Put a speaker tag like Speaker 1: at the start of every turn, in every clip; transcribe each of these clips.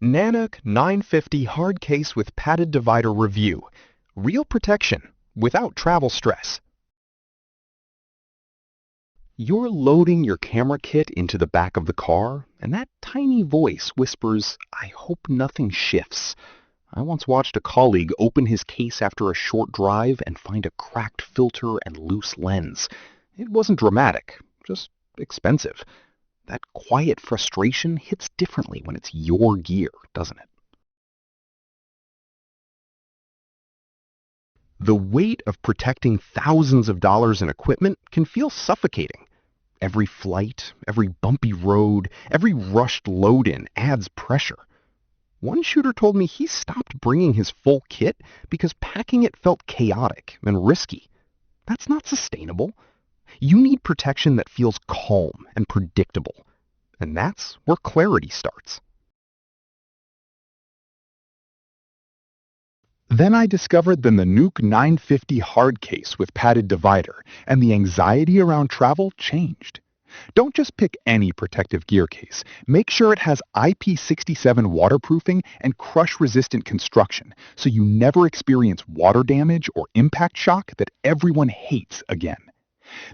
Speaker 1: NANUK 950 hard case with padded divider review. Real protection without travel stress. You're loading your camera kit into the back of the car, and that tiny voice whispers, "I hope nothing shifts." I once watched a colleague open his case after a short drive and find a cracked filter and loose lens. It wasn't dramatic, just expensive. That quiet frustration hits differently when it's your gear, doesn't it? The weight of protecting thousands of dollars in equipment can feel suffocating. Every flight, every bumpy road, every rushed load-in adds pressure. One shooter told me he stopped bringing his full kit because packing it felt chaotic and risky. That's not sustainable. You need protection that feels calm and predictable. And that's where clarity starts. Then I discovered the NANUK 950 hard case with padded divider, and the anxiety around travel changed. Don't just pick any protective gear case. Make sure it has IP67 waterproofing and crush-resistant construction so you never experience water damage or impact shock that everyone hates again.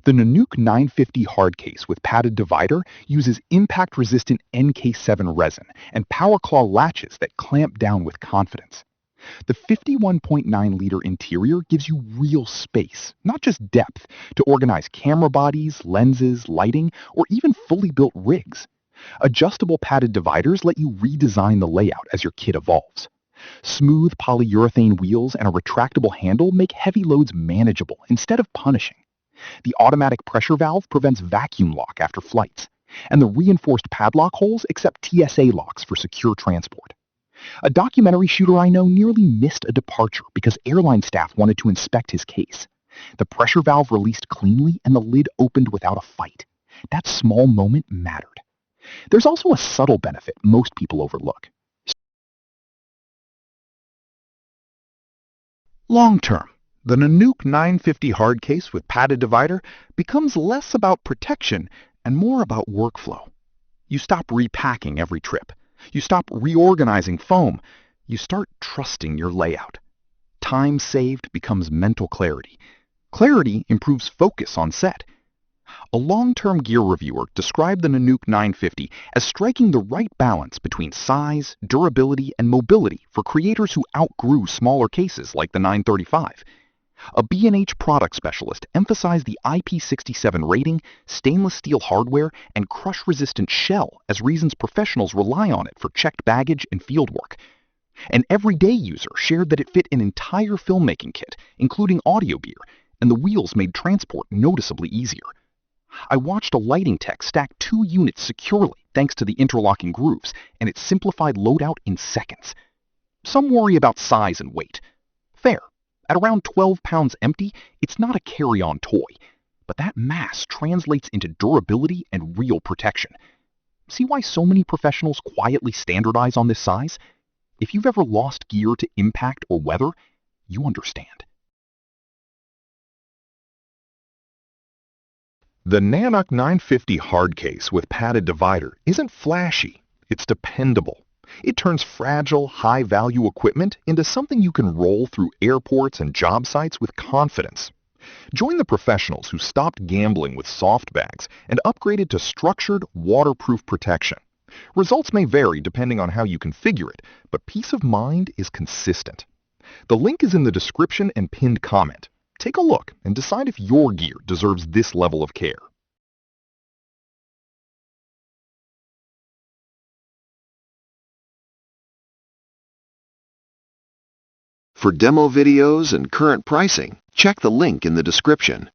Speaker 1: The NANUK 950 hard case with padded divider uses impact-resistant NK7 resin and power claw latches that clamp down with confidence. The 51.9-liter interior gives you real space, not just depth, to organize camera bodies, lenses, lighting, or even fully built rigs. Adjustable padded dividers let you redesign the layout as your kit evolves. Smooth polyurethane wheels and a retractable handle make heavy loads manageable instead of punishing. The automatic pressure valve prevents vacuum lock after flights, and the reinforced padlock holes accept TSA locks for secure transport. A documentary shooter I know nearly missed a departure because airline staff wanted to inspect his case. The pressure valve released cleanly and the lid opened without a fight. That small moment mattered. There's also a subtle benefit most people overlook. Long term, the NANUK 950 hard case with padded divider becomes less about protection and more about workflow. You stop repacking every trip. You stop reorganizing foam. You start trusting your layout. Time saved becomes mental clarity. Clarity improves focus on set. A long-term gear reviewer described the NANUK 950 as striking the right balance between size, durability, and mobility for creators who outgrew smaller cases like the 935. A B&H product specialist emphasized the IP67 rating, stainless steel hardware, and crush-resistant shell as reasons professionals rely on it for checked baggage and fieldwork. An everyday user shared that it fit an entire filmmaking kit, including audio gear, and the wheels made transport noticeably easier. I watched a lighting tech stack 2 units securely thanks to the interlocking grooves, and it simplified loadout in seconds. Some worry about size and weight. Fair. At around 12 pounds empty, it's not a carry-on toy, but that mass translates into durability and real protection. See why so many professionals quietly standardize on this size? If you've ever lost gear to impact or weather, you understand. The NANUK 950 hard case with padded divider isn't flashy, it's dependable. It turns fragile, high-value equipment into something you can roll through airports and job sites with confidence. Join the professionals who stopped gambling with soft bags and upgraded to structured, waterproof protection. Results may vary depending on how you configure it, but peace of mind is consistent. The link is in the description and pinned comment. Take a look and decide if your gear deserves this level of care.
Speaker 2: For demo videos and current pricing, check the link in the description.